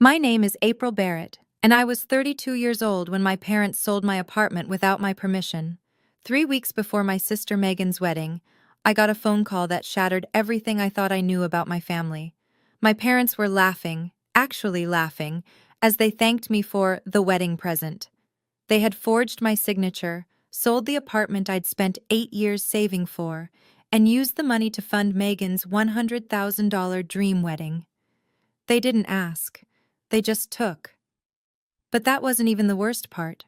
My name is April Barrett, and I was 32 years old when my parents sold my apartment without my permission. 3 weeks before my sister Megan's wedding, I got a phone call that shattered everything I thought I knew about my family. My parents were laughing, actually laughing, as they thanked me for the wedding present. They had forged my signature, sold the apartment I'd spent 8 years saving for, and used the money to fund Megan's $100,000 dream wedding. They didn't ask. They just took. But that wasn't even the worst part.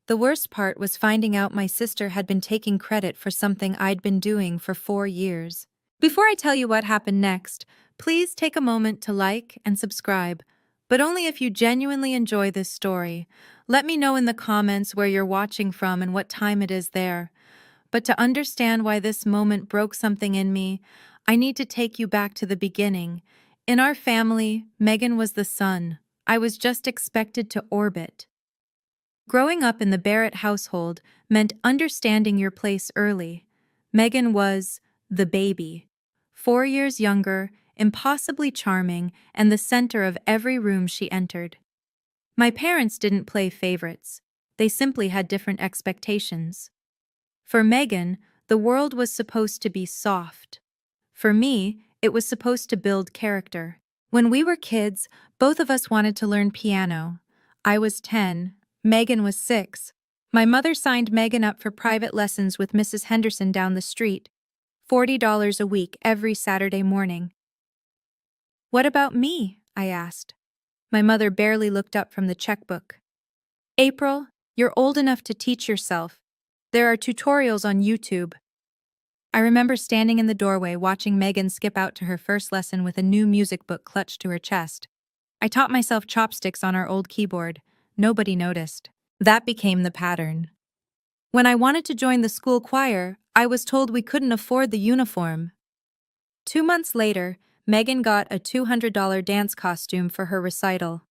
The worst part was finding out my sister had been taking credit for something I'd been doing for 4 years. Before I tell you what happened next, please take a moment to like and subscribe, but only if you genuinely enjoy this story. Let me know in the comments where you're watching from and what time it is there. But to understand why this moment broke something in me, I need to take you back to the beginning. In our family, Megan was the sun. I was just expected to orbit. Growing up in the Barrett household meant understanding your place early. Megan was the baby. 4 years younger, impossibly charming, and the center of every room she entered. My parents didn't play favorites. They simply had different expectations. For Megan, the world was supposed to be soft. For me, it was supposed to build character. When we were kids, both of us wanted to learn piano. I was 10, Megan was 6. My mother signed Megan up for private lessons with Mrs. Henderson down the street, $40 a week every Saturday morning. "What about me?" I asked. My mother barely looked up from the checkbook. "April, you're old enough to teach yourself. There are tutorials on YouTube." I remember standing in the doorway watching Megan skip out to her first lesson with a new music book clutched to her chest. I taught myself chopsticks on our old keyboard. Nobody noticed. That became the pattern. When I wanted to join the school choir, I was told we couldn't afford the uniform. 2 months later, Megan got a $200 dance costume for her recital.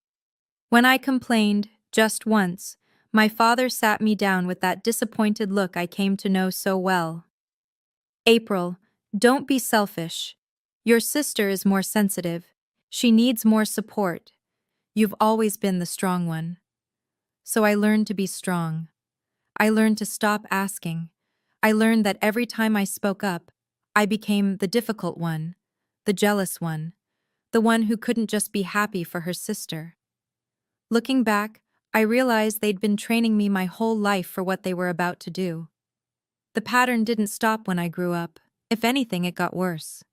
When I complained, just once, my father sat me down with that disappointed look I came to know so well. "April, don't be selfish. Your sister is more sensitive. She needs more support. You've always been the strong one." So I learned to be strong. I learned to stop asking. I learned that every time I spoke up, I became the difficult one, the jealous one, the one who couldn't just be happy for her sister. Looking back, I realized they'd been training me my whole life for what they were about to do. The pattern didn't stop when I grew up. If anything, it got worse.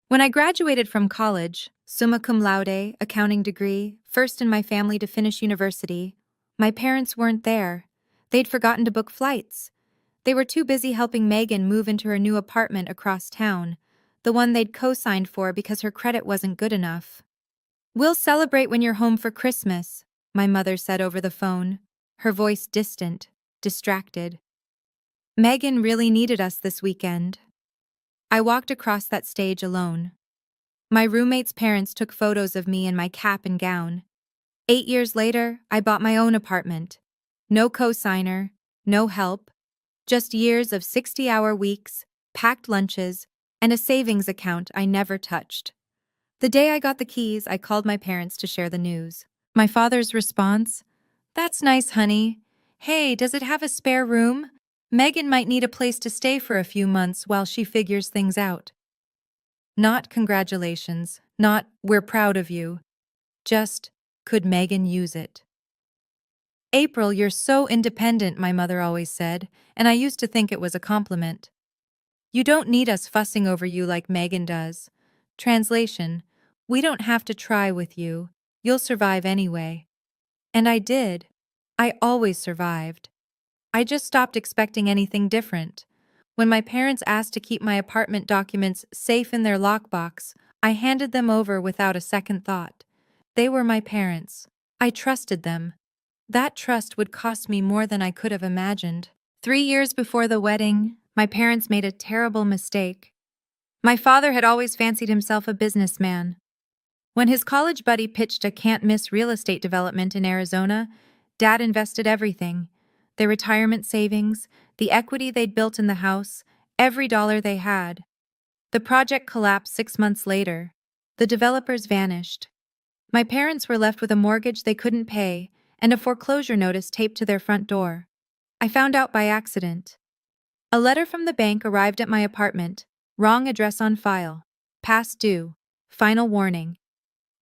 When I graduated from college, summa cum laude, accounting degree, first in my family to finish university, my parents weren't there. They'd forgotten to book flights. They were too busy helping Megan move into her new apartment across town, the one they'd co-signed for because her credit wasn't good enough. "We'll celebrate when you're home for Christmas," my mother said over the phone, her voice distant, distracted. Megan really needed us this weekend. I walked across that stage alone. My roommate's parents took photos of me in my cap and gown. 8 years later, I bought my own apartment. No co-signer, no help, just years of 60-hour weeks, packed lunches, and a savings account I never touched. The day I got the keys, I called my parents to share the news. My father's response: "That's nice, honey. Hey, does it have a spare room? Megan might need a place to stay for a few months while she figures things out." Not congratulations, not "we're proud of you." Just, could Megan use it? "April, you're so independent," my mother always said, and I used to think it was a compliment. "You don't need us fussing over you like Megan does." Translation: "We don't have to try with you. You'll survive anyway." And I did. I always survived. I just stopped expecting anything different. When my parents asked to keep my apartment documents safe in their lockbox, I handed them over without a second thought. They were my parents. I trusted them. That trust would cost me more than I could have imagined. 3 years before the wedding, my parents made a terrible mistake. My father had always fancied himself a businessman. When his college buddy pitched a can't-miss real estate development in Arizona, Dad invested everything: their retirement savings, the equity they'd built in the house, every dollar they had. The project collapsed 6 months later. The developers vanished. My parents were left with a mortgage they couldn't pay and a foreclosure notice taped to their front door. I found out by accident. A letter from the bank arrived at my apartment. Wrong address on file. Past due. Final warning.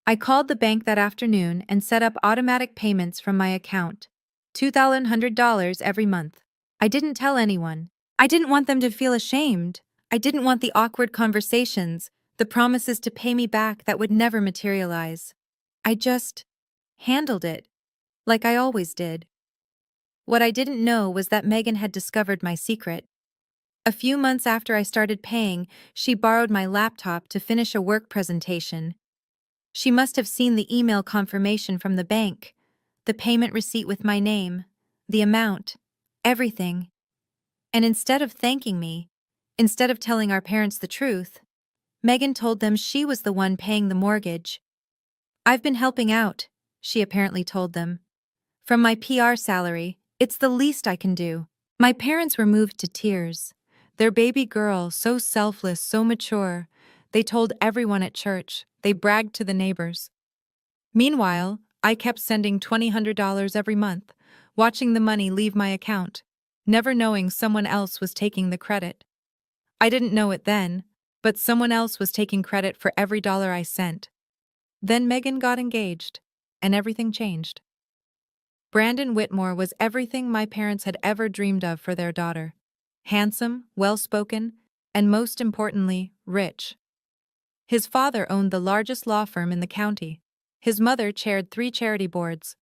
I called the bank that afternoon and set up automatic payments from my account. $2,100 every month. I didn't tell anyone. I didn't want them to feel ashamed. I didn't want the awkward conversations, the promises to pay me back that would never materialize. I just handled it, like I always did. What I didn't know was that Megan had discovered my secret. A few months after I started paying, she borrowed my laptop to finish a work presentation. She must have seen the email confirmation from the bank, the payment receipt with my name, the amount, everything. And instead of thanking me, instead of telling our parents the truth, Megan told them she was the one paying the mortgage. "I've been helping out," she apparently told them. "From my PR salary, it's the least I can do." My parents were moved to tears. Their baby girl, so selfless, so mature. They told everyone at church. They bragged to the neighbors. Meanwhile, I kept sending $2,000 every month, watching the money leave my account, never knowing someone else was taking the credit. I didn't know it then, but someone else was taking credit for every dollar I sent. Then Megan got engaged, and everything changed. Brandon Whitmore was everything my parents had ever dreamed of for their daughter. Handsome, well-spoken, and most importantly, rich. His father owned the largest law firm in the county. His mother chaired 3 charity boards.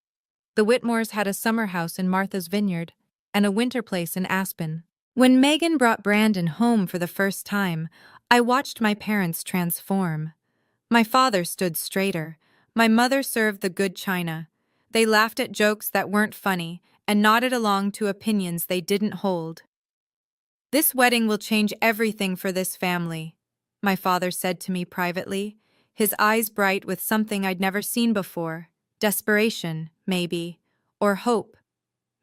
The Whitmores had a summer house in Martha's Vineyard and a winter place in Aspen. When Megan brought Brandon home for the first time, I watched my parents transform. My father stood straighter. My mother served the good china. They laughed at jokes that weren't funny and nodded along to opinions they didn't hold. "This wedding will change everything for this family," my father said to me privately, his eyes bright with something I'd never seen before. Desperation, maybe, or hope.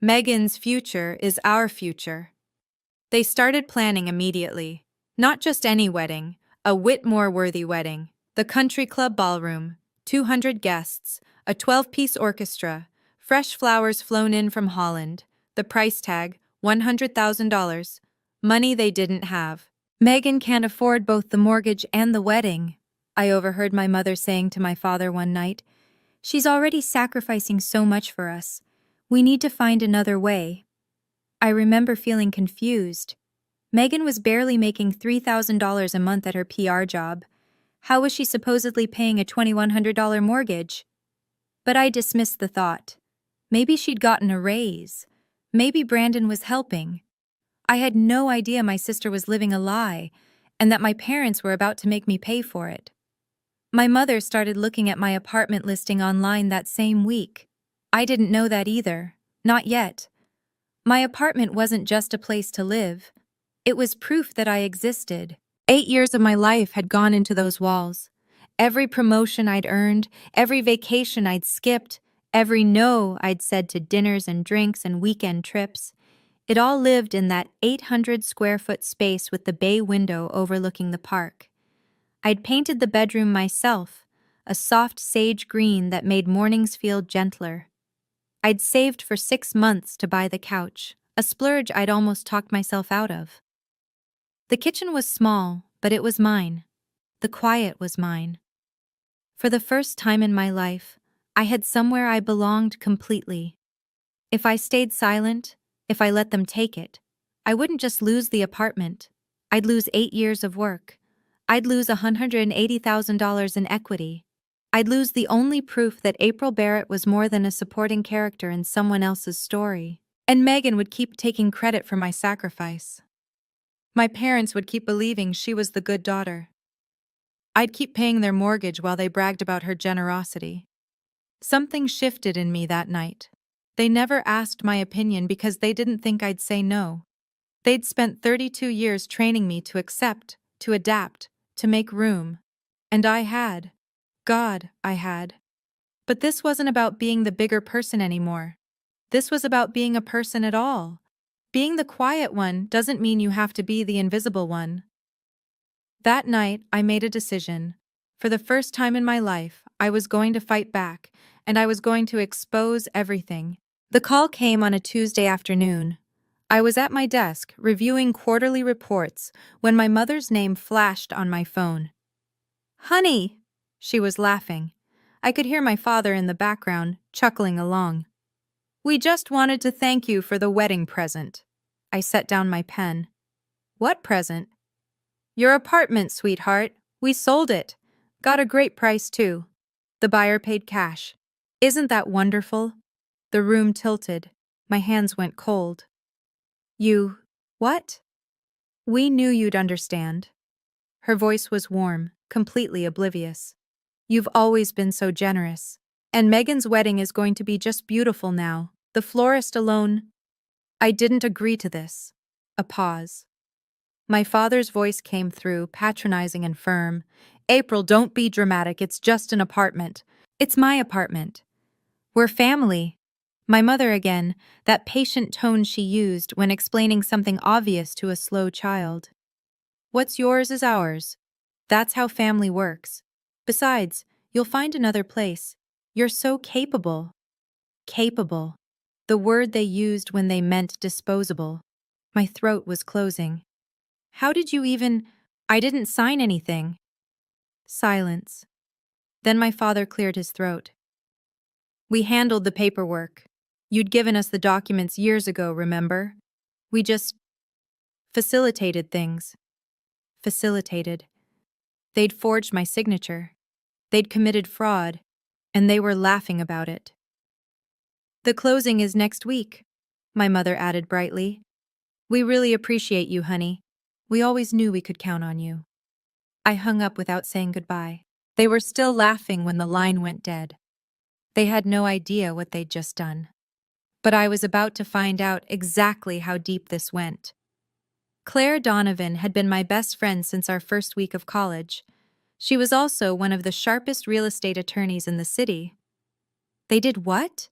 "Megan's future is our future." They started planning immediately. Not just any wedding, a Whitmore-worthy wedding. The country club ballroom, 200 guests, a 12-piece orchestra, fresh flowers flown in from Holland. The price tag, $100,000. Money they didn't have. "Megan can't afford both the mortgage and the wedding," I overheard my mother saying to my father one night. "She's already sacrificing so much for us. We need to find another way." I remember feeling confused. Megan was barely making $3,000 a month at her PR job. How was she supposedly paying a $2,100 mortgage? But I dismissed the thought. Maybe she'd gotten a raise. Maybe Brandon was helping. I had no idea my sister was living a lie, and that my parents were about to make me pay for it. My mother started looking at my apartment listing online that same week. I didn't know that either. Not yet. My apartment wasn't just a place to live. It was proof that I existed. 8 years of my life had gone into those walls. Every promotion I'd earned, every vacation I'd skipped, every no I'd said to dinners and drinks and weekend trips. It all lived in that 800-square-foot space with the bay window overlooking the park. I'd painted the bedroom myself, a soft sage green that made mornings feel gentler. I'd saved for 6 months to buy the couch, a splurge I'd almost talked myself out of. The kitchen was small, but it was mine. The quiet was mine. For the first time in my life, I had somewhere I belonged completely. If I stayed silent, if I let them take it, I wouldn't just lose the apartment. I'd lose 8 years of work. I'd lose $180,000 in equity. I'd lose the only proof that April Barrett was more than a supporting character in someone else's story. And Megan would keep taking credit for my sacrifice. My parents would keep believing she was the good daughter. I'd keep paying their mortgage while they bragged about her generosity. Something shifted in me that night. They never asked my opinion because they didn't think I'd say no. They'd spent 32 years training me to accept, to adapt, to make room. And I had. God, I had. But this wasn't about being the bigger person anymore. This was about being a person at all. Being the quiet one doesn't mean you have to be the invisible one. That night, I made a decision. For the first time in my life, I was going to fight back, and I was going to expose everything. The call came on a Tuesday afternoon. I was at my desk, reviewing quarterly reports, when my mother's name flashed on my phone. "Honey!" She was laughing. I could hear my father in the background, chuckling along. "We just wanted to thank you for the wedding present." I set down my pen. "What present?" "Your apartment, sweetheart. We sold it. Got a great price, too. The buyer paid cash. Isn't that wonderful?" The room tilted. My hands went cold. "You... what?" "We knew you'd understand." Her voice was warm, completely oblivious. "You've always been so generous. And Megan's wedding is going to be just beautiful now. The florist alone..." "I didn't agree to this." A pause. My father's voice came through, patronizing and firm. "April, don't be dramatic. It's just an apartment. It's my apartment. We're family." My mother again, that patient tone she used when explaining something obvious to a slow child. "What's yours is ours. That's how family works. Besides, you'll find another place. You're so capable." Capable. The word they used when they meant disposable. My throat was closing. "How did you even—" "I didn't sign anything." Silence. Then my father cleared his throat. "We handled the paperwork. You'd given us the documents years ago, remember? We just facilitated things." Facilitated. They'd forged my signature. They'd committed fraud, and they were laughing about it. "The closing is next week," my mother added brightly. "We really appreciate you, honey. We always knew we could count on you." I hung up without saying goodbye. They were still laughing when the line went dead. They had no idea what they'd just done. But I was about to find out exactly how deep this went. Claire Donovan had been my best friend since our first week of college. She was also one of the sharpest real estate attorneys in the city. "They did what?"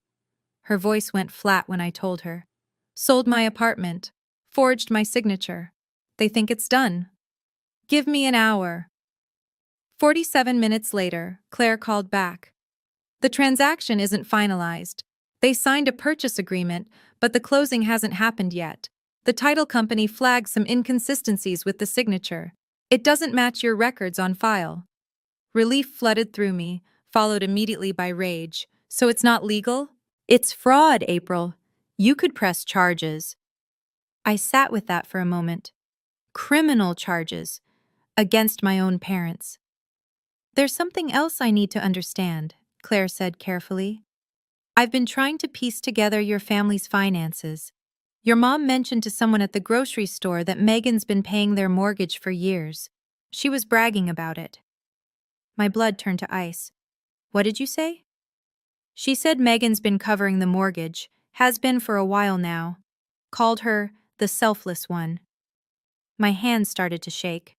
Her voice went flat when I told her. "Sold my apartment. Forged my signature. They think it's done. Give me an hour." 47 minutes later, Claire called back. "The transaction isn't finalized. They signed a purchase agreement, but the closing hasn't happened yet. The title company flagged some inconsistencies with the signature. It doesn't match your records on file." Relief flooded through me, followed immediately by rage. "So it's not legal?" "It's fraud, April. You could press charges." I sat with that for a moment. Criminal charges. Against my own parents. "There's something else I need to understand," Claire said carefully. "I've been trying to piece together your family's finances. Your mom mentioned to someone at the grocery store that Megan's been paying their mortgage for years. She was bragging about it." My blood turned to ice. "What did you say?" "She said Megan's been covering the mortgage, has been for a while now. Called her the selfless one." My hands started to shake.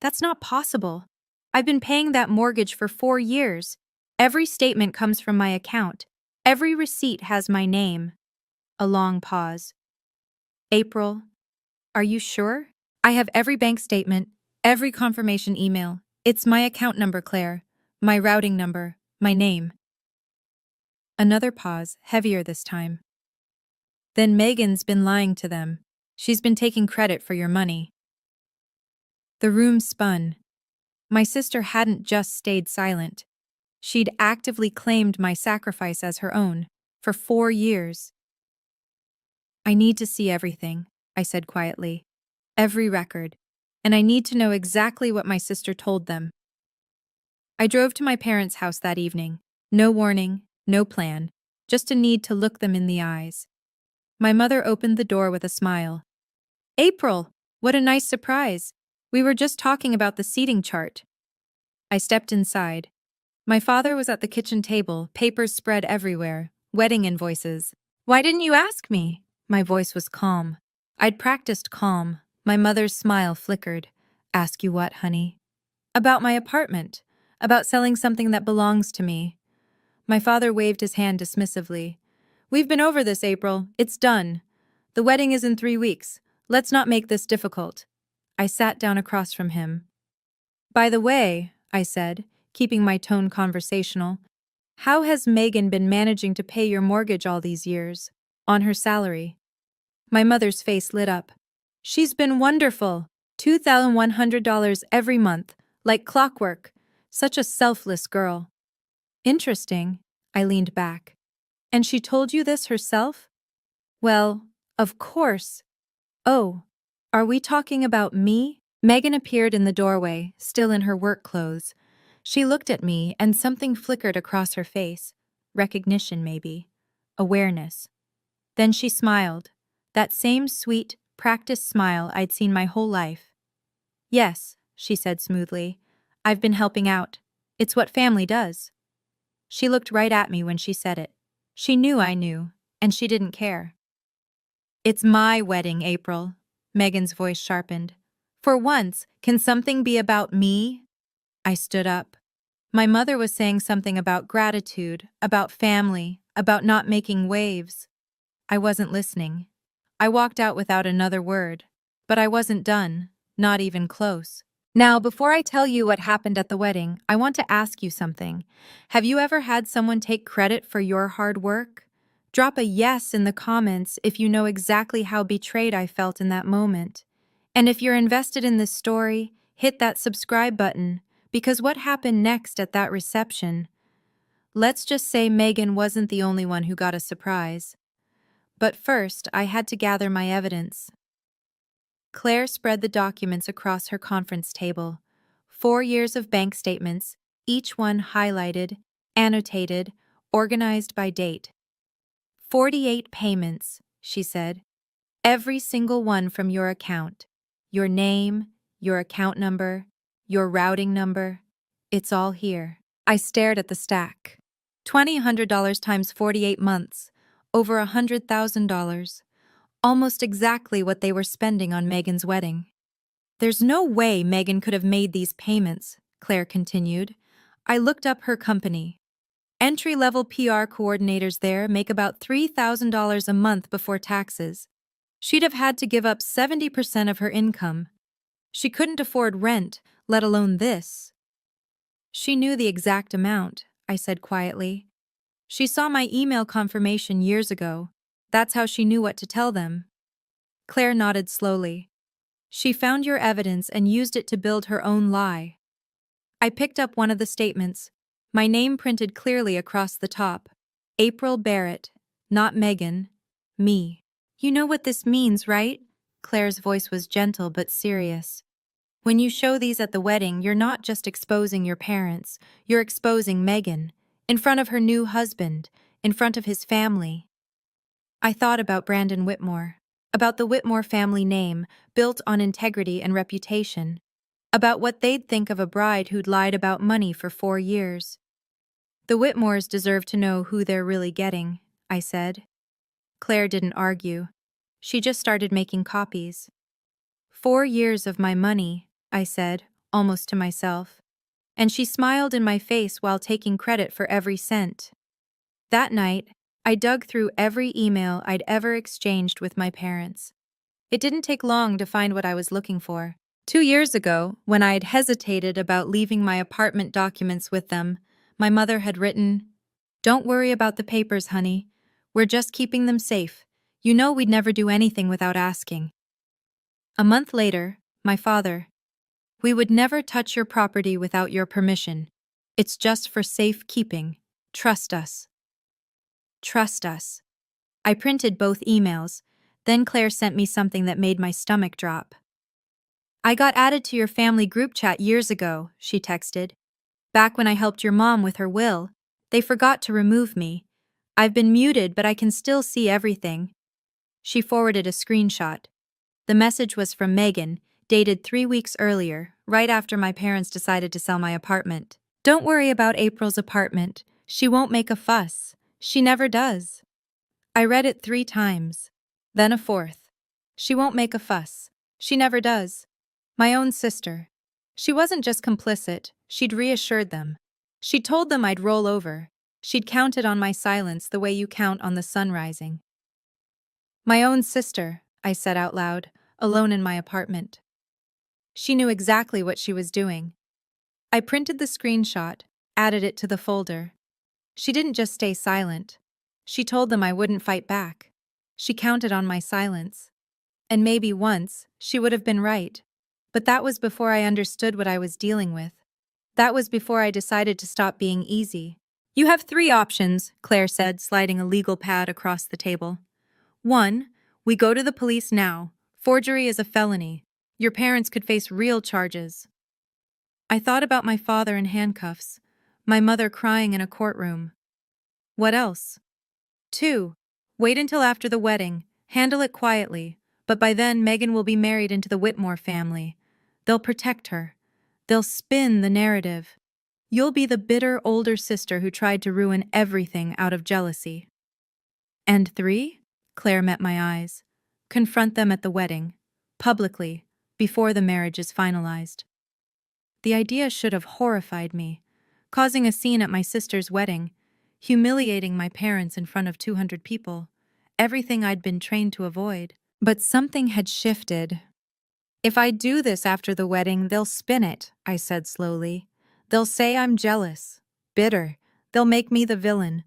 "That's not possible. I've been paying that mortgage for 4 years. Every statement comes from my account. Every receipt has my name." A long pause. "April, are you sure?" "I have every bank statement, every confirmation email. It's my account number, Claire. My routing number, my name." Another pause, heavier this time. "Then Megan's been lying to them. She's been taking credit for your money." The room spun. My sister hadn't just stayed silent. She'd actively claimed my sacrifice as her own, for 4 years. "I need to see everything," I said quietly. "Every record. And I need to know exactly what my sister told them." I drove to my parents' house that evening. No warning, no plan, just a need to look them in the eyes. My mother opened the door with a smile. "April, what a nice surprise. We were just talking about the seating chart." I stepped inside. My father was at the kitchen table, papers spread everywhere, wedding invoices. "Why didn't you ask me?" My voice was calm. I'd practiced calm. My mother's smile flickered. "Ask you what, honey?" "About my apartment. About selling something that belongs to me." My father waved his hand dismissively. "We've been over this, April. It's done. The wedding is in 3 weeks. Let's not make this difficult." I sat down across from him. "By the way," I said, keeping my tone conversational. How has Megan been managing to pay your mortgage all these years? On her salary. My mother's face lit up. She's been wonderful. $2,100 every month, like clockwork. Such a selfless girl. Interesting. I leaned back. And she told you this herself? Well, of course. Oh, are we talking about me? Megan appeared in the doorway, still in her work clothes. She looked at me and something flickered across her face. Recognition, maybe. Awareness. Then she smiled. That same sweet, practiced smile I'd seen my whole life. Yes, she said smoothly. I've been helping out. It's what family does. She looked right at me when she said it. She knew I knew, and she didn't care. It's my wedding, April. Megan's voice sharpened. For once, can something be about me? I stood up. My mother was saying something about gratitude, about family, about not making waves. I wasn't listening. I walked out without another word. But I wasn't done, not even close. Now, before I tell you what happened at the wedding, I want to ask you something. Have you ever had someone take credit for your hard work? Drop a yes in the comments if you know exactly how betrayed I felt in that moment. And if you're invested in this story, hit that subscribe button, because what happened next at that reception? Let's just say Megan wasn't the only one who got a surprise. But first, I had to gather my evidence. Claire spread the documents across her conference table. 4 years of bank statements, each one highlighted, annotated, organized by date. 48 payments, she said. Every single one from your account. Your name, your account number, your routing number. It's all here. I stared at the stack. $2,100 times 48 months. Over $100,000. Almost exactly what they were spending on Megan's wedding. There's no way Megan could have made these payments, Claire continued. I looked up her company. Entry-level PR coordinators there make about $3,000 a month before taxes. She'd have had to give up 70% of her income. She couldn't afford rent, let alone this. She knew the exact amount, I said quietly. She saw my email confirmation years ago. That's how she knew what to tell them. Claire nodded slowly. She found your evidence and used it to build her own lie. I picked up one of the statements, my name printed clearly across the top. April Barrett, not Megan, me. You know what this means, right? Claire's voice was gentle but serious. When you show these at the wedding, you're not just exposing your parents, you're exposing Megan, in front of her new husband, in front of his family. I thought about Brandon Whitmore, about the Whitmore family name, built on integrity and reputation, about what they'd think of a bride who'd lied about money for 4 years. The Whitmores deserve to know who they're really getting, I said. Claire didn't argue. She just started making copies. 4 years of my money, I said, almost to myself. And she smiled in my face while taking credit for every cent. That night, I dug through every email I'd ever exchanged with my parents. It didn't take long to find what I was looking for. 2 years ago, when I'd hesitated about leaving my apartment documents with them, my mother had written, "Don't worry about the papers, honey. We're just keeping them safe. You know we'd never do anything without asking." A month later, my father, "We would never touch your property without your permission. It's just for safekeeping. Trust us." Trust us. I printed both emails. Then Claire sent me something that made my stomach drop. "I got added to your family group chat years ago," she texted. "Back when I helped your mom with her will. They forgot to remove me. I've been muted, but I can still see everything." She forwarded a screenshot. The message was from Megan, dated 3 weeks earlier, right after my parents decided to sell my apartment. "Don't worry about April's apartment. She won't make a fuss. She never does." I read it 3 times. Then a fourth. "She won't make a fuss. She never does." My own sister. She wasn't just complicit, she'd reassured them. She told them I'd roll over. She'd counted on my silence the way you count on the sun rising. My own sister, I said out loud, alone in my apartment. She knew exactly what she was doing. I printed the screenshot, added it to the folder. She didn't just stay silent. She told them I wouldn't fight back. She counted on my silence. And maybe once, she would have been right. But that was before I understood what I was dealing with. That was before I decided to stop being easy. You have 3 options, Claire said, sliding a legal pad across the table. 1. We go to the police now. Forgery is a felony. Your parents could face real charges. I thought about my father in handcuffs, my mother crying in a courtroom. What else? 2. Wait until after the wedding. Handle it quietly. But by then, Megan will be married into the Whitmore family. They'll protect her. They'll spin the narrative. You'll be the bitter older sister who tried to ruin everything out of jealousy. And 3? Claire met my eyes. Confront them at the wedding. Publicly. Before the marriage is finalized. The idea should have horrified me. Causing a scene at my sister's wedding. Humiliating my parents in front of 200 people. Everything I'd been trained to avoid. But something had shifted. If I do this after the wedding, they'll spin it, I said slowly. They'll say I'm jealous, bitter. They'll make me the villain.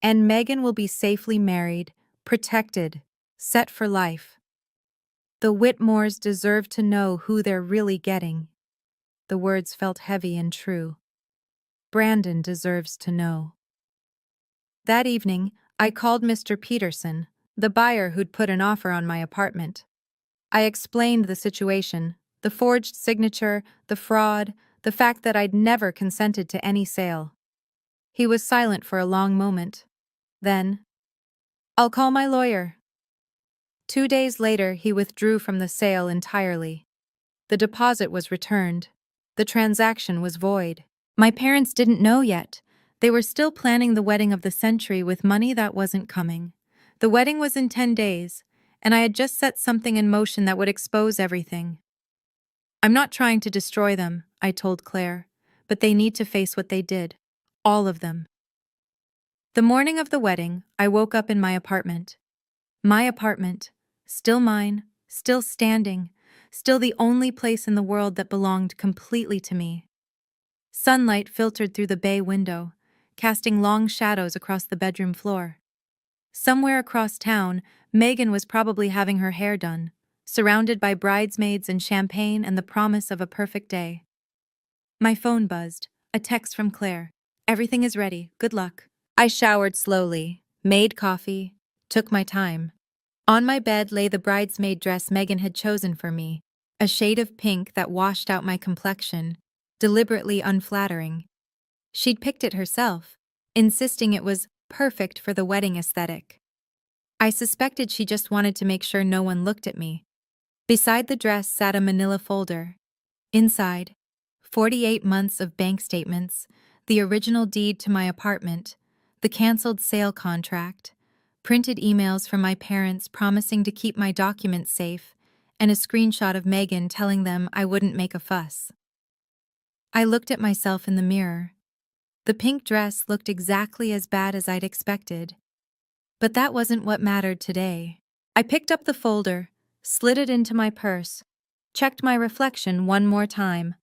And Megan will be safely married, protected, set for life. The Whitmores deserve to know who they're really getting. The words felt heavy and true. Brandon deserves to know. That evening, I called Mr. Peterson, the buyer who'd put an offer on my apartment. I explained the situation, the forged signature, the fraud, the fact that I'd never consented to any sale. He was silent for a long moment. Then, I'll call my lawyer. 2 days later, he withdrew from the sale entirely. The deposit was returned. The transaction was void. My parents didn't know yet. They were still planning the wedding of the century with money that wasn't coming. The wedding was in 10 days, and I had just set something in motion that would expose everything. I'm not trying to destroy them, I told Claire, but they need to face what they did. All of them. The morning of the wedding, I woke up in my apartment. My apartment. Still mine, still standing, still the only place in the world that belonged completely to me. Sunlight filtered through the bay window, casting long shadows across the bedroom floor. Somewhere across town, Megan was probably having her hair done, surrounded by bridesmaids and champagne and the promise of a perfect day. My phone buzzed, a text from Claire. Everything is ready, good luck. I showered slowly, made coffee, took my time. On my bed lay the bridesmaid dress Megan had chosen for me, a shade of pink that washed out my complexion, deliberately unflattering. She'd picked it herself, insisting it was perfect for the wedding aesthetic. I suspected she just wanted to make sure no one looked at me. Beside the dress sat a manila folder. Inside, 48 months of bank statements, the original deed to my apartment, the canceled sale contract, printed emails from my parents promising to keep my documents safe, and a screenshot of Megan telling them I wouldn't make a fuss. I looked at myself in the mirror. The pink dress looked exactly as bad as I'd expected. But that wasn't what mattered today. I picked up the folder, slid it into my purse, checked my reflection one more time.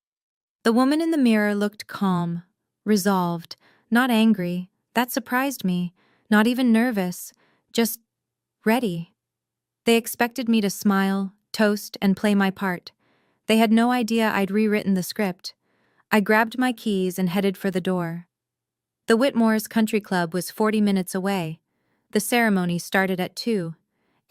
The woman in the mirror looked calm, resolved, not angry. That surprised me, not even nervous, just ready. They expected me to smile, toast, and play my part. They had no idea I'd rewritten the script. I grabbed my keys and headed for the door. The Whitmore's country club was 40 minutes away. The ceremony started at 2,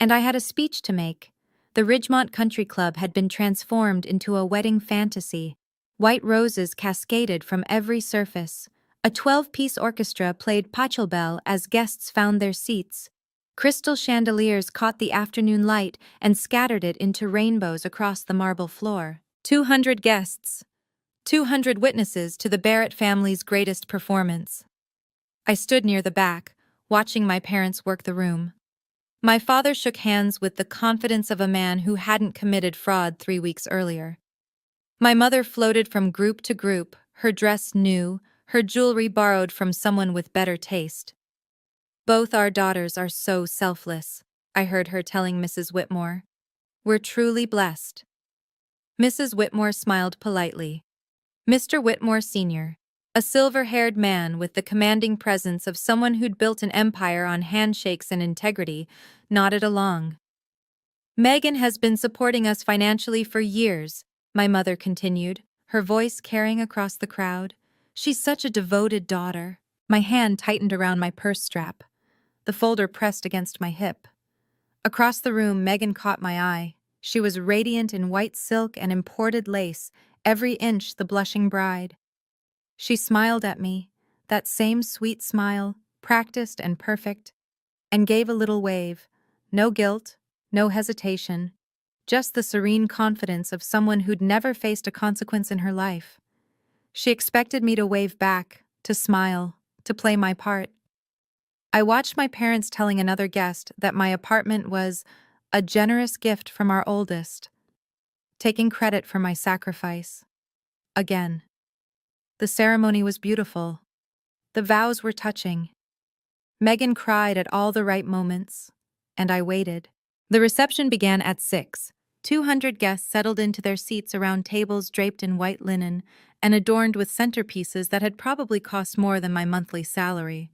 and I had a speech to make. The Ridgemont Country Club had been transformed into a wedding fantasy. White roses cascaded from every surface. A 12-piece orchestra played Pachelbel as guests found their seats. Crystal chandeliers caught the afternoon light and scattered it into rainbows across the marble floor. 200 guests. 200 witnesses to the Barrett family's greatest performance. I stood near the back, watching my parents work the room. My father shook hands with the confidence of a man who hadn't committed fraud 3 weeks earlier. My mother floated from group to group, her dress new, her jewelry borrowed from someone with better taste. Both our daughters are so selfless, I heard her telling Mrs. Whitmore. We're truly blessed. Mrs. Whitmore smiled politely. Mr. Whitmore Sr., a silver-haired man with the commanding presence of someone who'd built an empire on handshakes and integrity, nodded along. Megan has been supporting us financially for years, my mother continued, her voice carrying across the crowd. She's such a devoted daughter. My hand tightened around my purse strap, the folder pressed against my hip. Across the room, Megan caught my eye. She was radiant in white silk and imported lace, every inch the blushing bride. She smiled at me, that same sweet smile, practiced and perfect, and gave a little wave. No guilt, no hesitation, just the serene confidence of someone who'd never faced a consequence in her life. She expected me to wave back, to smile, to play my part. I watched my parents telling another guest that my apartment was a generous gift from our oldest, taking credit for my sacrifice. Again. The ceremony was beautiful. The vows were touching. Megan cried at all the right moments, and I waited. The reception began at 6. 200 guests settled into their seats around tables draped in white linen and adorned with centerpieces that had probably cost more than my monthly salary.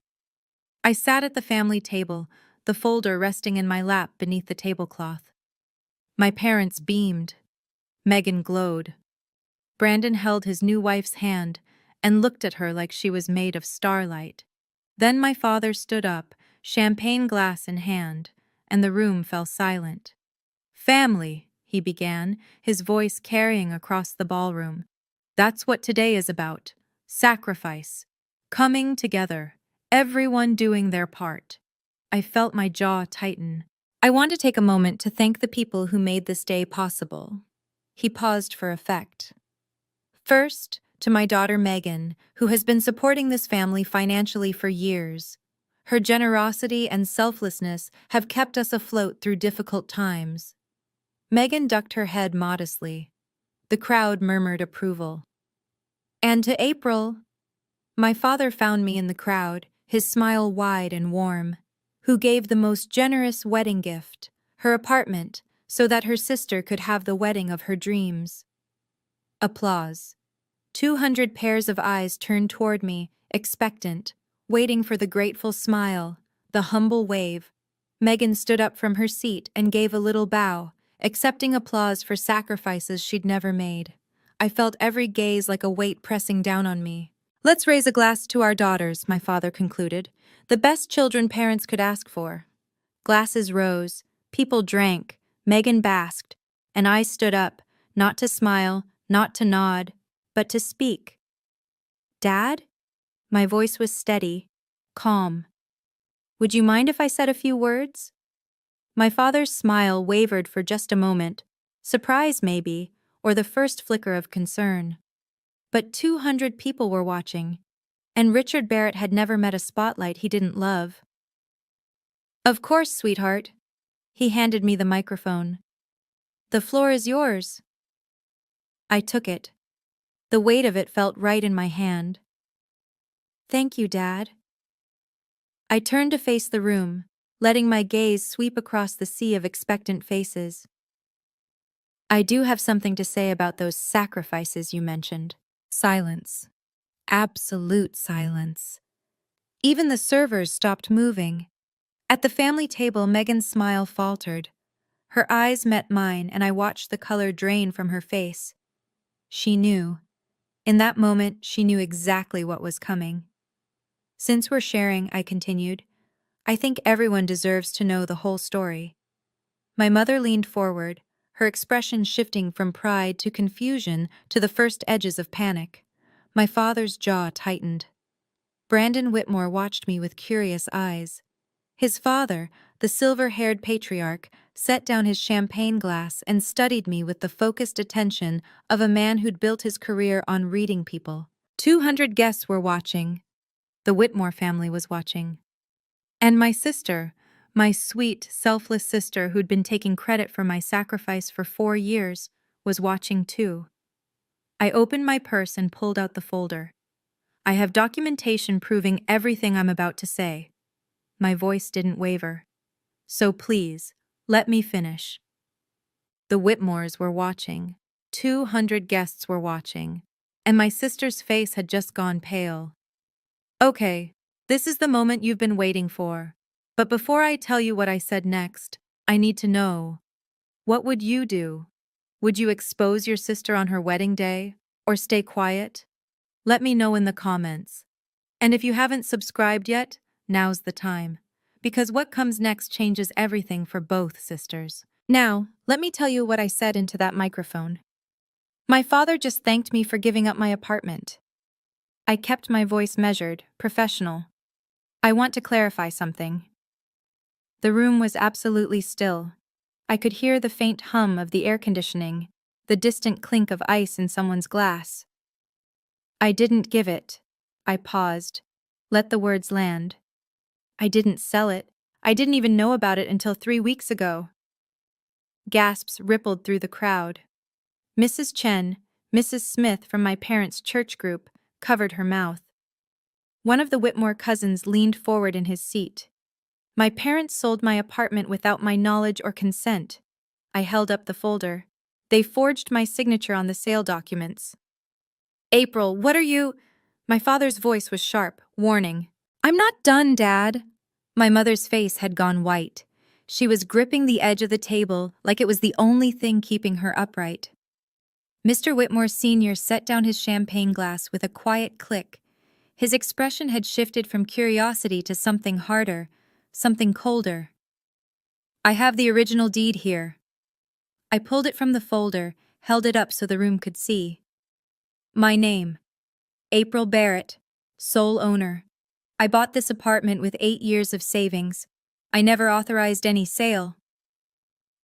I sat at the family table, the folder resting in my lap beneath the tablecloth. My parents beamed. Megan glowed. Brandon held his new wife's hand and looked at her like she was made of starlight. Then my father stood up, champagne glass in hand, and the room fell silent. "Family," he began, his voice carrying across the ballroom. "That's what today is about. Sacrifice. Coming together. Everyone doing their part." I felt my jaw tighten. "I want to take a moment to thank the people who made this day possible." He paused for effect. "First, to my daughter Megan, who has been supporting this family financially for years. Her generosity and selflessness have kept us afloat through difficult times." Megan ducked her head modestly. The crowd murmured approval. "And to April," my father found me in the crowd, his smile wide and warm, "who gave the most generous wedding gift, her apartment, so that her sister could have the wedding of her dreams." Applause. 200 pairs of eyes turned toward me, expectant, waiting for the grateful smile, the humble wave. Megan stood up from her seat and gave a little bow, accepting applause for sacrifices she'd never made. I felt every gaze like a weight pressing down on me. "Let's raise a glass to our daughters," my father concluded. "The best children parents could ask for." Glasses rose, people drank, Megan basked, and I stood up, not to smile, not to nod, but to speak. "Dad?" My voice was steady, calm. "Would you mind if I said a few words?" My father's smile wavered for just a moment, surprise maybe, or the first flicker of concern. But 200 people were watching, and Richard Barrett had never met a spotlight he didn't love. "Of course, sweetheart." He handed me the microphone. "The floor is yours." I took it. The weight of it felt right in my hand. "Thank you, Dad." I turned to face the room, letting my gaze sweep across the sea of expectant faces. "I do have something to say about those sacrifices you mentioned." Silence. Absolute silence. Even the servers stopped moving. At the family table, Megan's smile faltered. Her eyes met mine, and I watched the color drain from her face. She knew. In that moment, she knew exactly what was coming. "Since we're sharing," I continued, "I think everyone deserves to know the whole story." My mother leaned forward, her expression shifting from pride to confusion to the first edges of panic. My father's jaw tightened. Brandon Whitmore watched me with curious eyes. His father, the silver-haired patriarch, set down his champagne glass and studied me with the focused attention of a man who'd built his career on reading people. 200 guests were watching. The Whitmore family was watching. And my sister, my sweet, selfless sister who'd been taking credit for my sacrifice for 4 years, was watching too. I opened my purse and pulled out the folder. "I have documentation proving everything I'm about to say." My voice didn't waver. "So please, let me finish." The Whitmores were watching. 200 guests were watching. and my sister's face had just gone pale. Okay, this is the moment you've been waiting for. But before I tell you what I said next, I need to know, what would you do? Would you expose your sister on her wedding day, or stay quiet? Let me know in the comments. And if you haven't subscribed yet, now's the time. Because what comes next changes everything for both sisters. Now, let me tell you what I said into that microphone. My father just thanked me for giving up my apartment. I kept my voice measured, professional. I want to clarify something. The room was absolutely still. I could hear the faint hum of the air conditioning, the distant clink of ice in someone's glass. I didn't give it. I paused. Let the words land. I didn't sell it. I didn't even know about it until 3 weeks ago. Gasps rippled through the crowd. Mrs. Chen, Mrs. Smith from my parents' church group, covered her mouth. One of the Whitmore cousins leaned forward in his seat. My parents sold my apartment without my knowledge or consent. I held up the folder. They forged my signature on the sale documents. April, what are you? My father's voice was sharp, warning. I'm not done, Dad. My mother's face had gone white. She was gripping the edge of the table like it was the only thing keeping her upright. Mr. Whitmore Sr. set down his champagne glass with a quiet click. His expression had shifted from curiosity to something harder, something colder. I have the original deed here. I pulled it from the folder, held it up so the room could see. My name, April Barrett, sole owner. I bought this apartment with 8 years of savings. I never authorized any sale.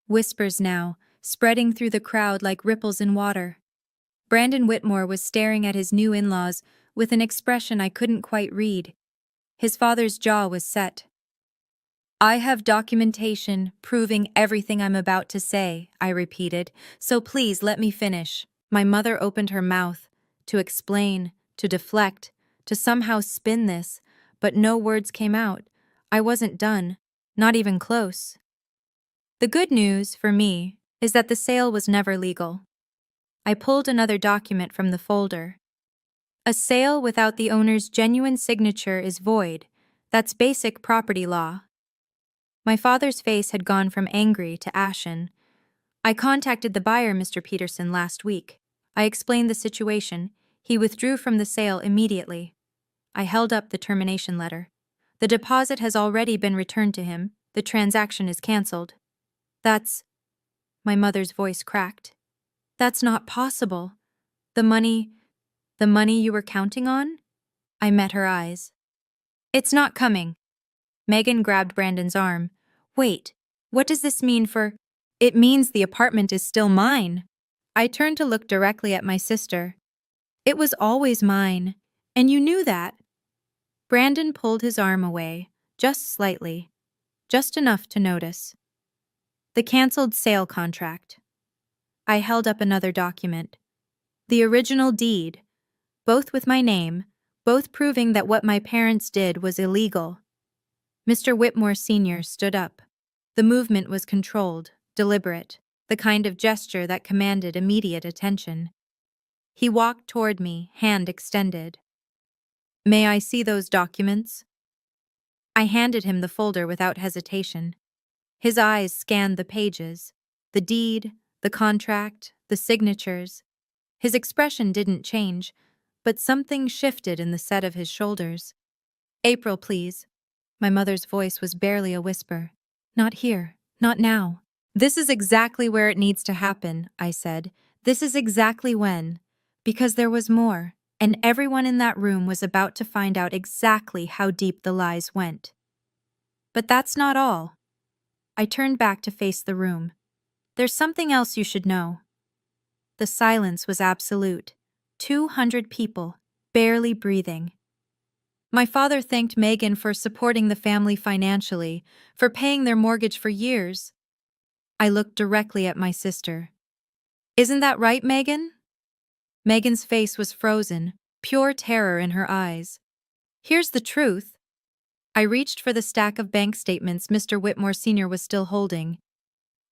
Whispers now, spreading through the crowd like ripples in water. Brandon Whitmore was staring at his new in-laws with an expression I couldn't quite read. His father's jaw was set. I have documentation proving everything I'm about to say, I repeated, so please let me finish. My mother opened her mouth to explain, to deflect, to somehow spin this, but no words came out. I wasn't done, not even close. The good news, for me, is that the sale was never legal. I pulled another document from the folder. A sale without the owner's genuine signature is void. That's basic property law. My father's face had gone from angry to ashen. I contacted the buyer, Mr. Peterson, last week. I explained the situation. He withdrew from the sale immediately. I held up the termination letter. The deposit has already been returned to him. The transaction is canceled. That's... My mother's voice cracked. That's not possible. The money you were counting on? I met her eyes. It's not coming. Megan grabbed Brandon's arm. Wait, what does this mean for... It means the apartment is still mine. I turned to look directly at my sister. It was always mine, and you knew that. Brandon pulled his arm away, just slightly, just enough to notice. The canceled sale contract. I held up another document. The original deed, both with my name, both proving that what my parents did was illegal. Mr. Whitmore Sr. stood up. The movement was controlled, deliberate, the kind of gesture that commanded immediate attention. He walked toward me, hand extended. May I see those documents? I handed him the folder without hesitation. His eyes scanned the pages, the deed, the contract, the signatures. His expression didn't change, but something shifted in the set of his shoulders. April, please. My mother's voice was barely a whisper. Not here, not now. This is exactly where it needs to happen, I said. This is exactly when. Because there was more, and everyone in that room was about to find out exactly how deep the lies went. But that's not all. I turned back to face the room. There's something else you should know. The silence was absolute. 200 people, barely breathing. My father thanked Megan for supporting the family financially, for paying their mortgage for years. I looked directly at my sister. Isn't that right, Megan? Megan's face was frozen, pure terror in her eyes. Here's the truth. I reached for the stack of bank statements Mr. Whitmore Sr. was still holding.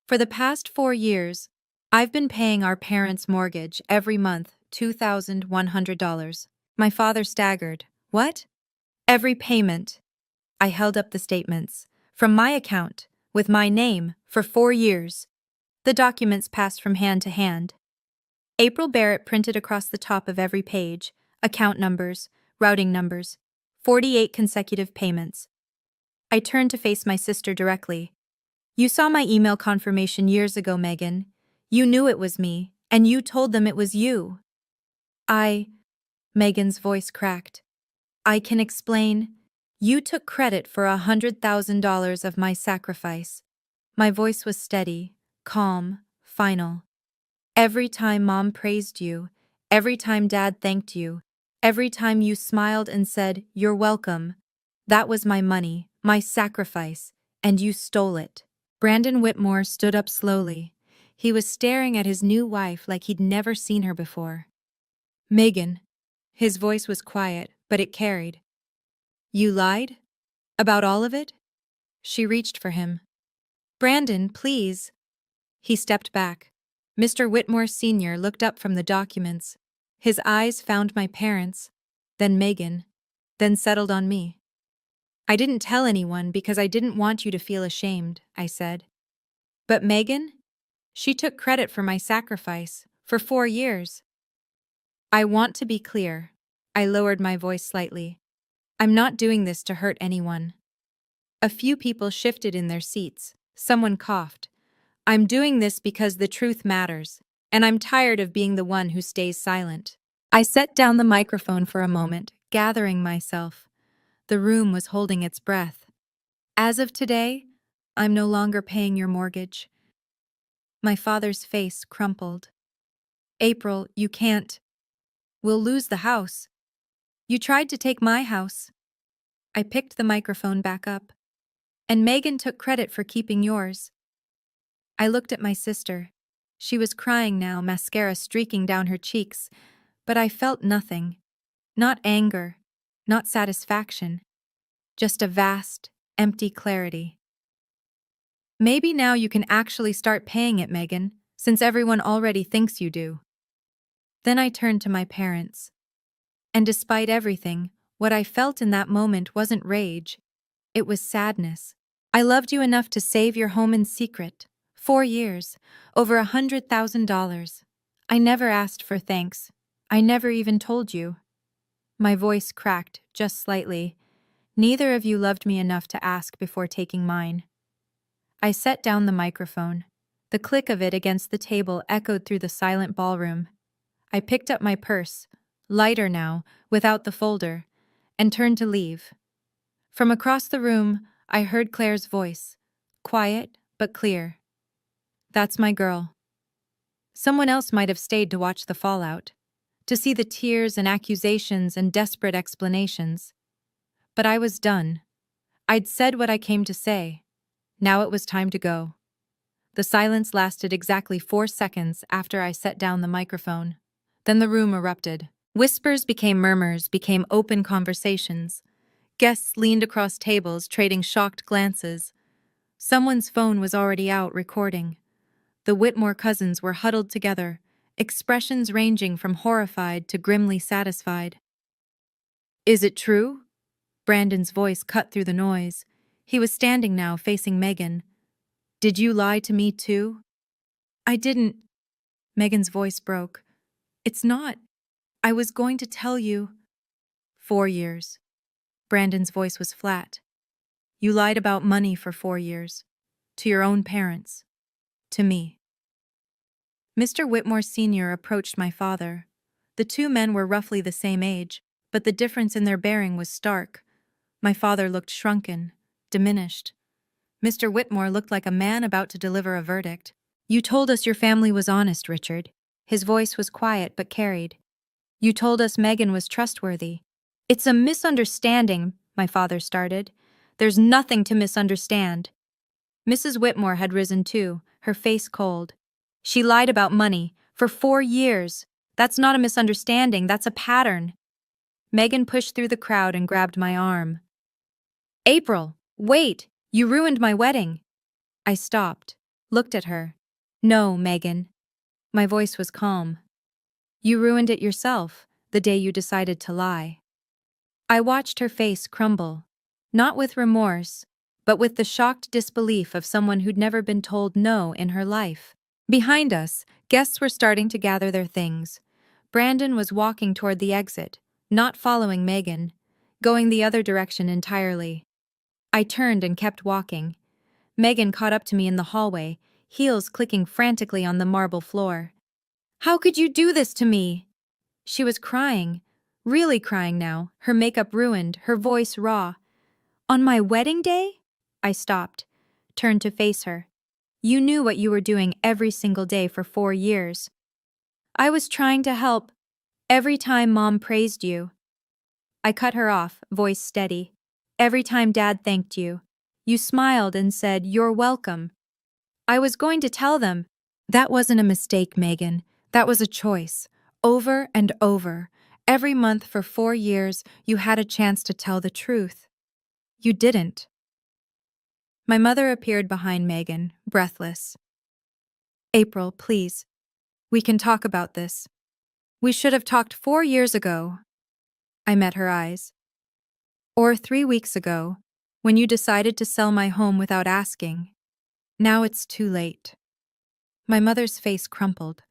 For the past 4 years, I've been paying our parents' mortgage every month $2,100. My father staggered. What? Every payment. I held up the statements. From my account, with my name, for 4 years. The documents passed from hand to hand. April Barrett printed across the top of every page, account numbers, routing numbers, 48 consecutive payments. I turned to face my sister directly. You saw my email confirmation years ago, Megan. You knew it was me, and you told them it was you. Megan's voice cracked. I can explain. You took credit for $100,000 of my sacrifice. My voice was steady, calm, final. Every time Mom praised you, every time Dad thanked you, every time you smiled and said, "You're welcome," that was my money, my sacrifice, and you stole it. Brandon Whitmore stood up slowly. He was staring at his new wife like he'd never seen her before. Megan. His voice was quiet, but it carried. You lied? About all of it? She reached for him. Brandon, please. He stepped back. Mr. Whitmore Sr. looked up from the documents. His eyes found my parents, then Megan, then settled on me. I didn't tell anyone because I didn't want you to feel ashamed, I said. But Megan? She took credit for my sacrifice, for 4 years. I want to be clear. I lowered my voice slightly. I'm not doing this to hurt anyone. A few people shifted in their seats. Someone coughed. I'm doing this because the truth matters, and I'm tired of being the one who stays silent. I set down the microphone for a moment, gathering myself. The room was holding its breath. As of today, I'm no longer paying your mortgage. My father's face crumpled. April, you can't. We'll lose the house. You tried to take my house. I picked the microphone back up. And Megan took credit for keeping yours. I looked at my sister. She was crying now, mascara streaking down her cheeks, but I felt nothing. Not anger, not satisfaction. Just a vast, empty clarity. Maybe now you can actually start paying it, Megan, since everyone already thinks you do. Then I turned to my parents. And despite everything, what I felt in that moment wasn't rage. It was sadness. I loved you enough to save your home in secret. 4 years, over $100,000. I never asked for thanks. I never even told you. My voice cracked just slightly. Neither of you loved me enough to ask before taking mine. I set down the microphone. The click of it against the table echoed through the silent ballroom. I picked up my purse, lighter now, without the folder, and turned to leave. From across the room, I heard Claire's voice, quiet but clear. That's my girl. Someone else might have stayed to watch the fallout, to see the tears and accusations and desperate explanations. But I was done. I'd said what I came to say. Now it was time to go. The silence lasted exactly 4 seconds after I set down the microphone. Then the room erupted. Whispers became murmurs, became open conversations. Guests leaned across tables, trading shocked glances. Someone's phone was already out, recording. The Whitmore cousins were huddled together, expressions ranging from horrified to grimly satisfied. Is it true? Brandon's voice cut through the noise. He was standing now, facing Megan. Did you lie to me too? I didn't. Megan's voice broke. It's not. I was going to tell you. 4 years. Brandon's voice was flat. You lied about money for 4 years. To your own parents. To me. Mr. Whitmore Sr. approached my father. The two men were roughly the same age, but the difference in their bearing was stark. My father looked shrunken, diminished. Mr. Whitmore looked like a man about to deliver a verdict. You told us your family was honest, Richard. His voice was quiet but carried. You told us Megan was trustworthy. It's a misunderstanding, my father started. There's nothing to misunderstand. Mrs. Whitmore had risen too, her face cold. She lied about money for 4 years. That's not a misunderstanding, that's a pattern. Megan pushed through the crowd and grabbed my arm. April, wait, you ruined my wedding. I stopped, looked at her. No, Megan. My voice was calm. You ruined it yourself, the day you decided to lie. I watched her face crumble, not with remorse, but with the shocked disbelief of someone who'd never been told no in her life. Behind us, guests were starting to gather their things. Brandon was walking toward the exit, not following Megan, going the other direction entirely. I turned and kept walking. Megan caught up to me in the hallway, heels clicking frantically on the marble floor. "How could you do this to me?" She was crying, really crying now, her makeup ruined, her voice raw. "On my wedding day?" I stopped, turned to face her. "You knew what you were doing every single day for 4 years. I was trying to help. Every time Mom praised you." I cut her off, voice steady. "Every time Dad thanked you. You smiled and said, 'You're welcome.'" I was going to tell them. "That wasn't a mistake, Megan. That was a choice. Over and over. Every month for 4 years, you had a chance to tell the truth. You didn't." My mother appeared behind Megan, breathless. "April, please. We can talk about this. We should have talked 4 years ago." I met her eyes. "Or 3 weeks ago, when you decided to sell my home without asking. Now it's too late." My mother's face crumpled.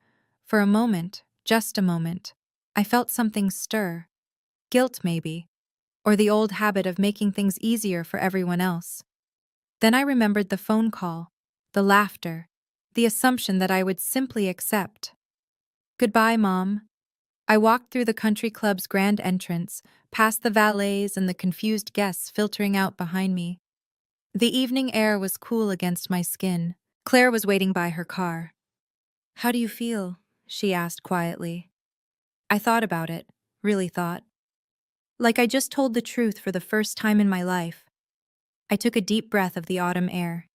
For a moment, just a moment, I felt something stir. Guilt, maybe, or the old habit of making things easier for everyone else. Then I remembered the phone call, the laughter, the assumption that I would simply accept. "Goodbye, Mom." I walked through the country club's grand entrance, past the valets and the confused guests filtering out behind me. The evening air was cool against my skin. Claire was waiting by her car. "How do you feel?" she asked quietly. I thought about it, really thought. Like I just told the truth for the first time in my life. I took a deep breath of the autumn air.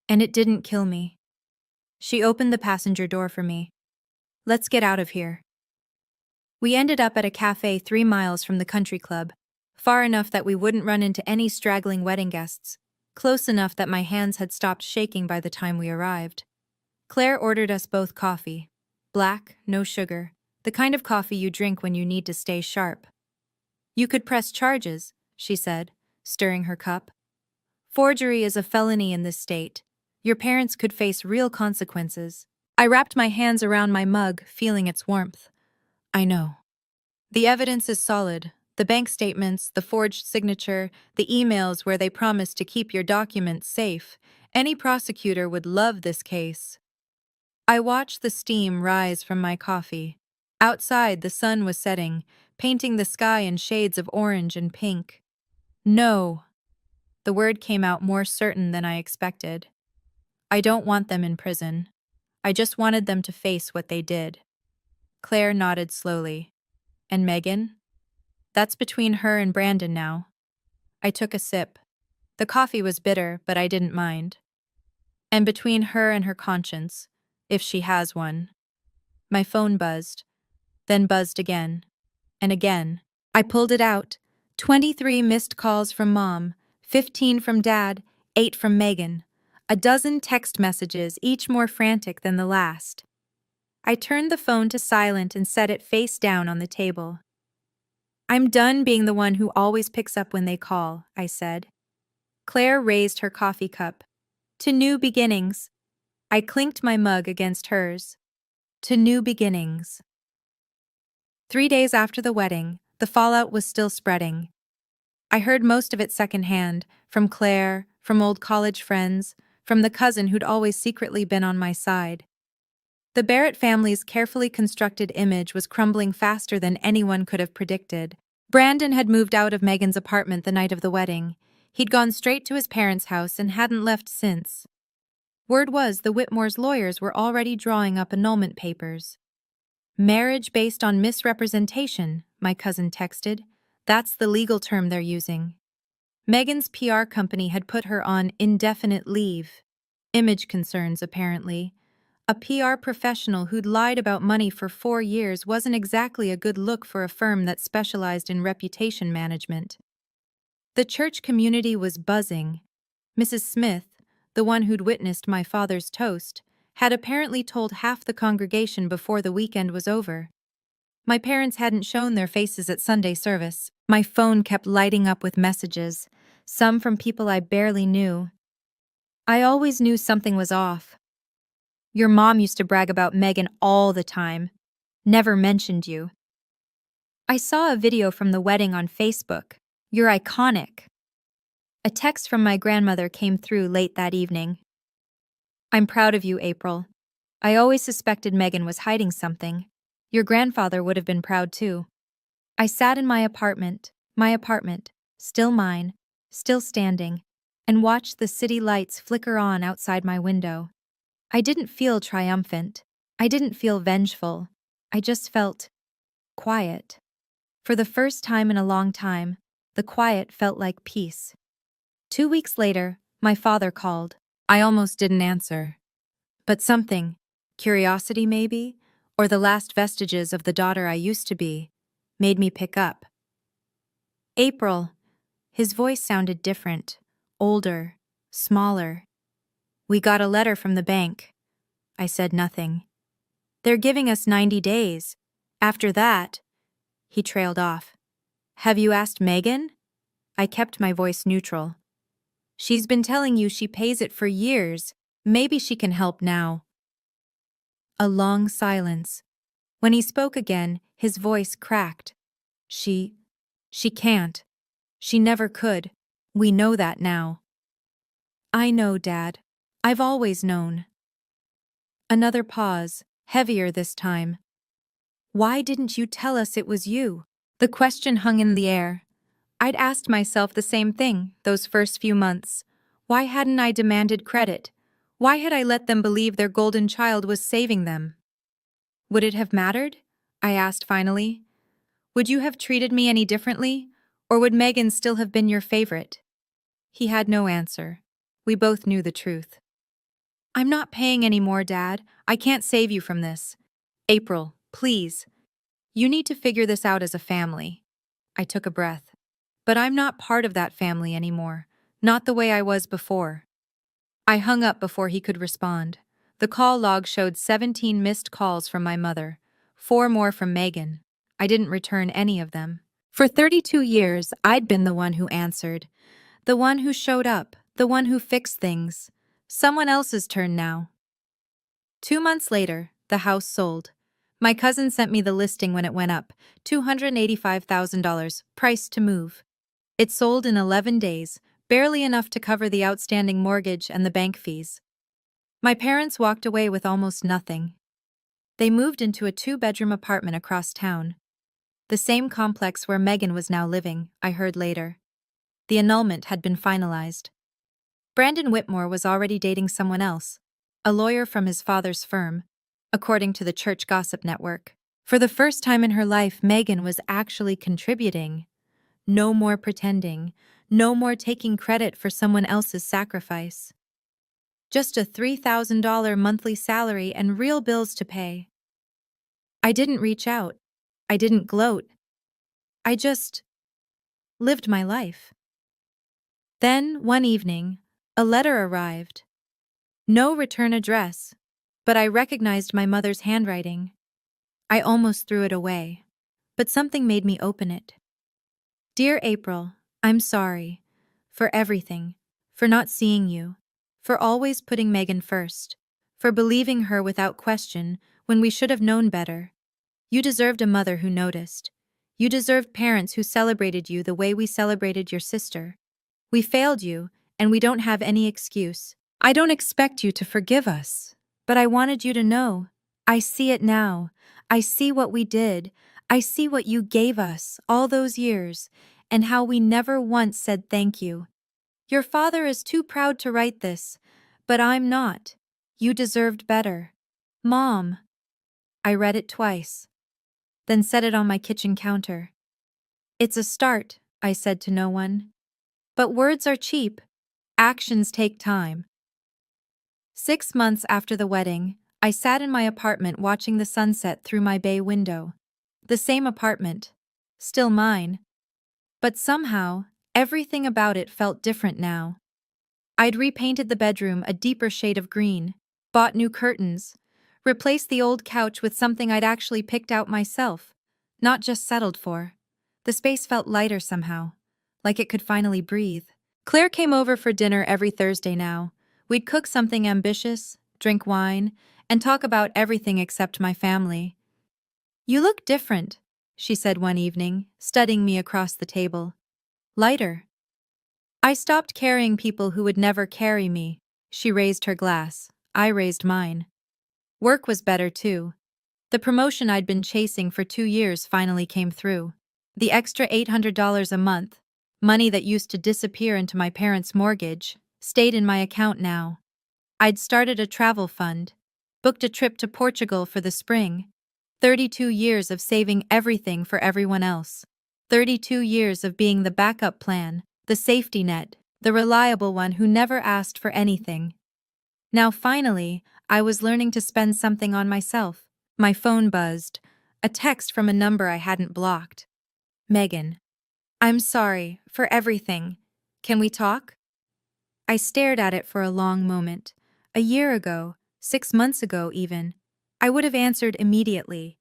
And it didn't kill me. She opened the passenger door for me. "Let's get out of here." We ended up at a cafe 3 miles from the country club, far enough that we wouldn't run into any straggling wedding guests, close enough that my hands had stopped shaking by the time we arrived. Claire ordered us both coffee. Black, no sugar, the kind of coffee you drink when you need to stay sharp. "You could press charges," she said, stirring her cup. "Forgery is a felony in this state. Your parents could face real consequences." I wrapped my hands around my mug, feeling its warmth. "I know. The evidence is solid. The bank statements, the forged signature, the emails where they promised to keep your documents safe. Any prosecutor would love this case." I watched the steam rise from my coffee. Outside, the sun was setting, painting the sky in shades of orange and pink. "No." The word came out more certain than I expected. "I don't want them in prison. I just wanted them to face what they did." Claire nodded slowly. "And Megan?" "That's between her and Brandon now." I took a sip. The coffee was bitter, but I didn't mind. "And between her and her conscience, if she has one." My phone buzzed, then buzzed again, and again. I pulled it out. 23 missed calls from Mom, 15 from Dad, 8 from Megan. A dozen text messages, each more frantic than the last. I turned the phone to silent and set it face down on the table. "I'm done being the one who always picks up when they call," I said. Claire raised her coffee cup. "To new beginnings." I clinked my mug against hers. "To new beginnings." 3 days after the wedding, the fallout was still spreading. I heard most of it secondhand, from Claire, from old college friends, from the cousin who'd always secretly been on my side. The Barrett family's carefully constructed image was crumbling faster than anyone could have predicted. Brandon had moved out of Megan's apartment the night of the wedding. He'd gone straight to his parents' house and hadn't left since. Word was the Whitmore's lawyers were already drawing up annulment papers. "Marriage based on misrepresentation," my cousin texted. "That's the legal term they're using." Megan's PR company had put her on indefinite leave. Image concerns, apparently. A PR professional who'd lied about money for 4 years wasn't exactly a good look for a firm that specialized in reputation management. The church community was buzzing. Mrs. Smith, the one who'd witnessed my father's toast, had apparently told half the congregation before the weekend was over. My parents hadn't shown their faces at Sunday service. My phone kept lighting up with messages, some from people I barely knew. I always knew something was off. Your mom used to brag about Megan all the time. Never mentioned you. I saw a video from the wedding on Facebook. You're iconic. A text from my grandmother came through late that evening. I'm proud of you, April. I always suspected Megan was hiding something. Your grandfather would have been proud too. I sat in my apartment, still mine, still standing, and watched the city lights flicker on outside my window. I didn't feel triumphant. I didn't feel vengeful. I just felt quiet. For the first time in a long time, the quiet felt like peace. 2 weeks later, my father called. I almost didn't answer. But something, curiosity maybe, or the last vestiges of the daughter I used to be, made me pick up. April. His voice sounded different, older, smaller. We got a letter from the bank. I said nothing. They're giving us 90 days. After that, he trailed off. Have you asked Megan? I kept my voice neutral. She's been telling you she pays it for years. Maybe she can help now. A long silence. When he spoke again, his voice cracked. She can't. She never could. We know that now. I know, Dad. I've always known. Another pause, heavier this time. Why didn't you tell us it was you? The question hung in the air. I'd asked myself the same thing those first few months. Why hadn't I demanded credit? Why had I let them believe their golden child was saving them? Would it have mattered? I asked finally. Would you have treated me any differently? Or would Megan still have been your favorite? He had no answer. We both knew the truth. I'm not paying any more, Dad. I can't save you from this. April, please. You need to figure this out as a family. I took a breath. But I'm not part of that family anymore. Not the way I was before. I hung up before he could respond. The call log showed 17 missed calls from my mother, 4 more from Megan. I didn't return any of them. For 32 years, I'd been the one who answered, the one who showed up, the one who fixed things. Someone else's turn now. 2 months later, the house sold. My cousin sent me the listing when it went up, $285,000, price to move. It sold in 11 days, barely enough to cover the outstanding mortgage and the bank fees. My parents walked away with almost nothing. They moved into a 2-bedroom apartment across town. The same complex where Megan was now living, I heard later. The annulment had been finalized. Brandon Whitmore was already dating someone else, a lawyer from his father's firm, according to the church gossip network. For the first time in her life, Megan was actually contributing. No more pretending, no more taking credit for someone else's sacrifice. Just a $3,000 monthly salary and real bills to pay. I didn't reach out. I didn't gloat. I just lived my life. Then, one evening, a letter arrived. No return address, but I recognized my mother's handwriting. I almost threw it away, but something made me open it. Dear April, I'm sorry. For everything. For not seeing you. For always putting Megan first. For believing her without question when we should have known better. You deserved a mother who noticed. You deserved parents who celebrated you the way we celebrated your sister. We failed you, and we don't have any excuse. I don't expect you to forgive us, but I wanted you to know. I see it now. I see what we did. I see what you gave us all those years, and how we never once said thank you. Your father is too proud to write this, but I'm not. You deserved better. Mom. I read it twice, then set it on my kitchen counter. It's a start, I said to no one. But words are cheap. Actions take time. 6 months after the wedding, I sat in my apartment watching the sunset through my bay window. The same apartment. Still mine. But somehow, everything about it felt different now. I'd repainted the bedroom a deeper shade of green, bought new curtains, replaced the old couch with something I'd actually picked out myself, not just settled for. The space felt lighter somehow, like it could finally breathe. Claire came over for dinner every Thursday now. We'd cook something ambitious, drink wine, and talk about everything except my family. "You look different," she said one evening, studying me across the table. "Lighter." "I stopped carrying people who would never carry me." She raised her glass. I raised mine. Work was better too. The promotion I'd been chasing for 2 years finally came through. The extra $800 a month, money that used to disappear into my parents' mortgage, stayed in my account now. I'd started a travel fund, booked a trip to Portugal for the spring. 32 years of saving everything for everyone else. 32 years of being the backup plan, the safety net, the reliable one who never asked for anything. Now finally, I was learning to spend something on myself. My phone buzzed, a text from a number I hadn't blocked. "Megan, I'm sorry for everything. Can we talk?" I stared at it for a long moment. A year ago, 6 months ago even, I would have answered immediately,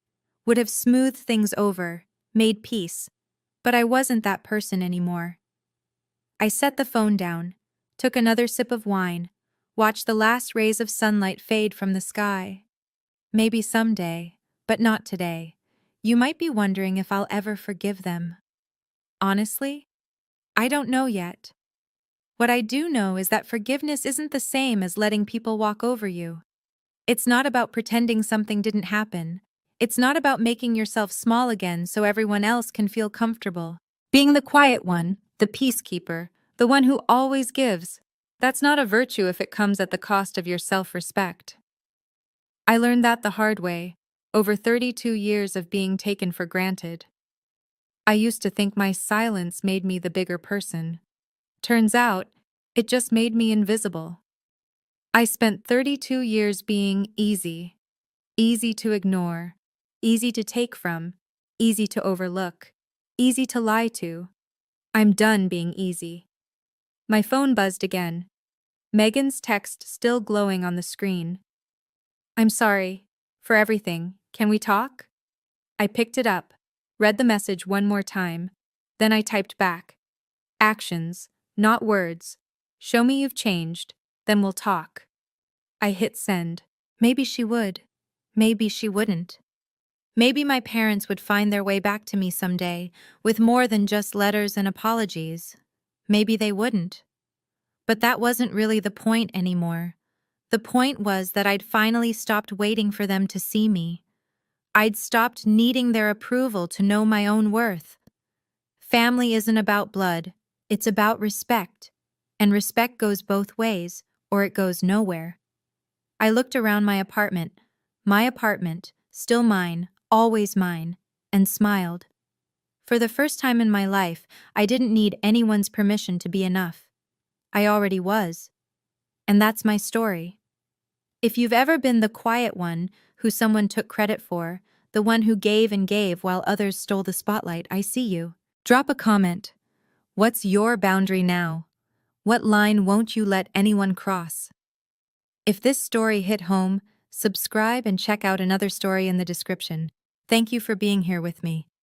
would have smoothed things over, made peace. But I wasn't that person anymore. I set the phone down, took another sip of wine, watched the last rays of sunlight fade from the sky. Maybe someday, but not today. You might be wondering if I'll ever forgive them. Honestly, I don't know yet. What I do know is that forgiveness isn't the same as letting people walk over you. It's not about pretending something didn't happen. It's not about making yourself small again so everyone else can feel comfortable. Being the quiet one, the peacekeeper, the one who always gives, that's not a virtue if it comes at the cost of your self-respect. I learned that the hard way, over 32 years of being taken for granted. I used to think my silence made me the bigger person. Turns out, it just made me invisible. I spent 32 years being easy. Easy to ignore, easy to take from, easy to overlook, easy to lie to. I'm done being easy. My phone buzzed again. Megan's text still glowing on the screen. "I'm sorry for everything. Can we talk?" I picked it up, read the message one more time. Then I typed back. "Actions, not words. Show me you've changed, then we'll talk." I hit send. Maybe she would. Maybe she wouldn't. Maybe my parents would find their way back to me someday, with more than just letters and apologies. Maybe they wouldn't. But that wasn't really the point anymore. The point was that I'd finally stopped waiting for them to see me. I'd stopped needing their approval to know my own worth. Family isn't about blood, it's about respect. And respect goes both ways, or it goes nowhere. I looked around my apartment, still mine, always mine, and smiled. For the first time in my life, I didn't need anyone's permission to be enough. I already was. And that's my story. If you've ever been the quiet one who someone took credit for, the one who gave and gave while others stole the spotlight, I see you. Drop a comment. What's your boundary now? What line won't you let anyone cross? If this story hit home, subscribe and check out another story in the description. Thank you for being here with me.